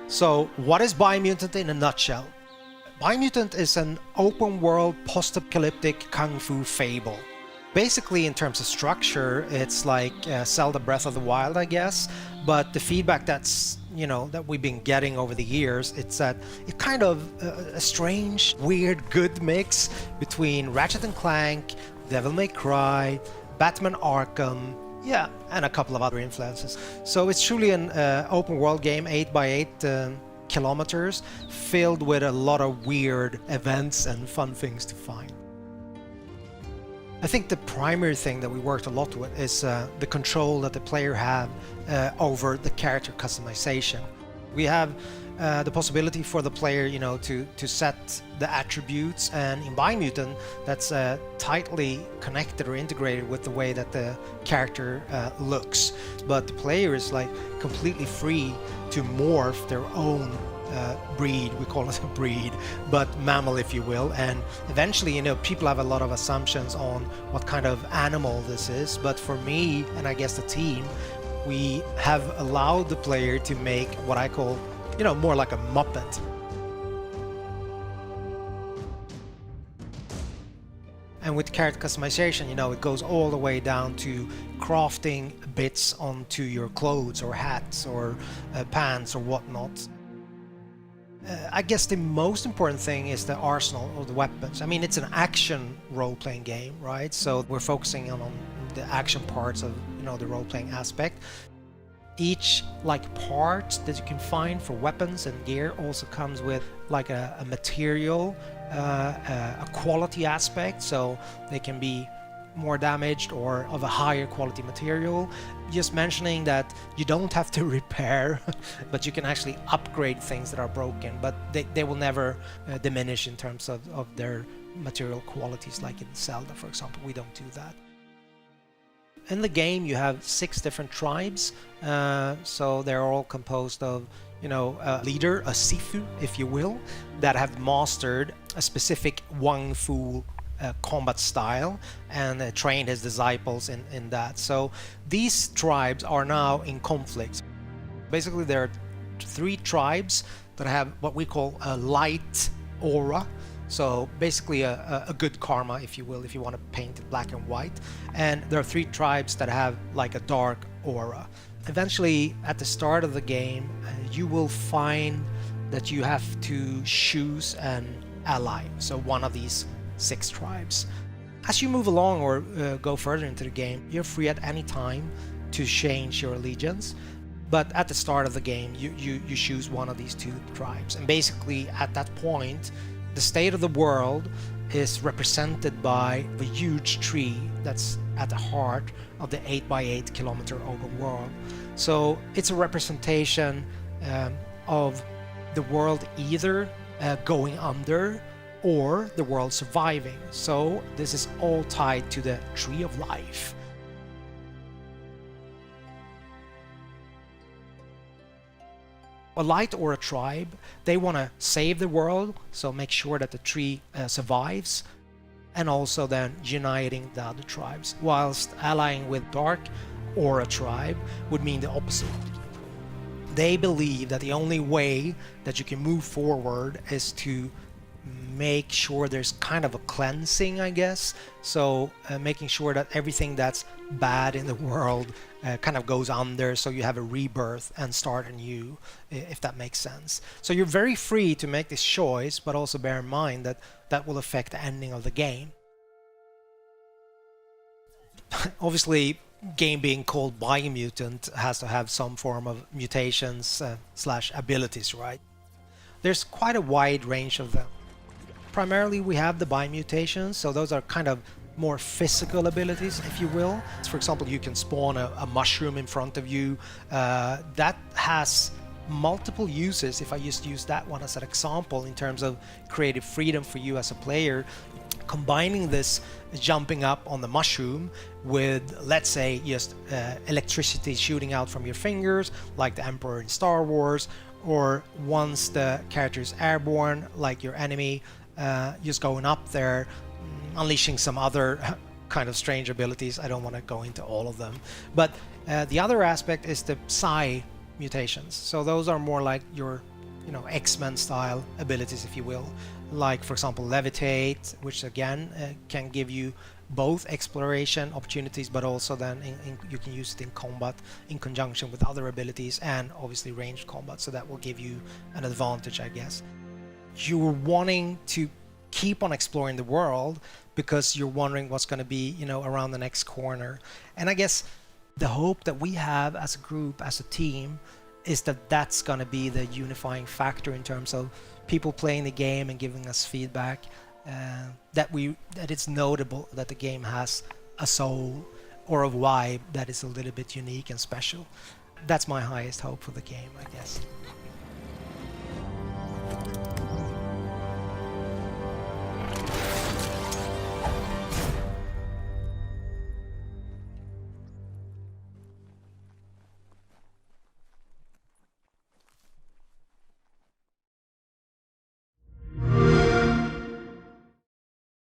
So what is Biomutant in a nutshell? Biomutant is an open world post-apocalyptic kung fu fable. Basically, in terms of structure, it's like Zelda Breath of the Wild, I guess, but the feedback that we've been getting over the years, it's that it's kind of a strange, weird, good mix between Ratchet and Clank, Devil May Cry, Batman Arkham, yeah, and a couple of other influences. So it's truly an open world game, 8x8 kilometers, filled with a lot of weird events and fun things to find. I think the primary thing that we worked a lot with is the control that the player have over the character customization. We have the possibility for the player, to set the attributes, and in Biomutant, that's tightly connected or integrated with the way that the character looks. But the player is like completely free to morph their own breed, we call it a breed, but mammal, if you will. And eventually, people have a lot of assumptions on what kind of animal this is. But for me, and I guess the team, we have allowed the player to make what I call, more like a Muppet. And with character customization, it goes all the way down to crafting bits onto your clothes or hats or pants or whatnot. I guess the most important thing is the arsenal or the weapons. I mean, it's an action role-playing game, right? So we're focusing on the action parts of, the role-playing aspect. Each part that you can find for weapons and gear also comes with like a material, a quality aspect, so they can be more damaged or of a higher quality material. Just mentioning that you don't have to repair, but you can actually upgrade things that are broken, but they will never diminish in terms of their material qualities, like in Zelda, for example. We don't do that. In the game, you have 6 different tribes, so they're all composed of, a leader, a Sifu, if you will, that have mastered a specific Wang Fu combat style and trained his disciples in that. So these tribes are now in conflict. Basically, there are 3 tribes that have what we call a light aura. So basically a good karma, if you will, if you want to paint it black and white. And there are 3 tribes that have like a dark aura. Eventually, at the start of the game, you will find that you have to choose an ally, so one of these 6 tribes. As you move along or go further into the game, you're free at any time to change your allegiance. But at the start of the game, you choose one of these 2 tribes. And basically, at that point, the state of the world is represented by a huge tree that's at the heart of the 8x8 kilometer open world. So it's a representation of the world either going under or the world surviving. So this is all tied to the tree of life. A light or a tribe, they want to save the world, so make sure that the tree survives, and also then uniting the other tribes, whilst allying with dark or a tribe would mean the opposite. They believe that the only way that you can move forward is to make sure there's kind of a cleansing, I guess. So making sure that everything that's bad in the world kind of goes under, so you have a rebirth and start anew, if that makes sense. So you're very free to make this choice, but also bear in mind that that will affect the ending of the game. Obviously, game being called Biomutant has to have some form of mutations slash abilities, right? There's quite a wide range of them. Primarily, we have the biomutations, so those are kind of more physical abilities, if you will. For example, you can spawn a mushroom in front of you. That has multiple uses, if I just use that one as an example, in terms of creative freedom for you as a player. Combining this jumping up on the mushroom with, let's say, just electricity shooting out from your fingers, like the Emperor in Star Wars, or once the character is airborne, like your enemy, just going up there, unleashing some other kind of strange abilities. I don't want to go into all of them. But the other aspect is the psi mutations. So those are more like your you know, X-Men style abilities, if you will, like for example levitate, which again can give you both exploration opportunities, but also then you can use it in combat in conjunction with other abilities, and obviously ranged combat, so that will give you an advantage, I guess. You're wanting to keep on exploring the world because you're wondering what's going to be, you know, around the next corner. And I guess the hope that we have as a group, as a team, is that that's going to be the unifying factor in terms of people playing the game and giving us feedback, that it's notable that the game has a soul or a vibe that is a little bit unique and special. That's my highest hope for the game, I guess.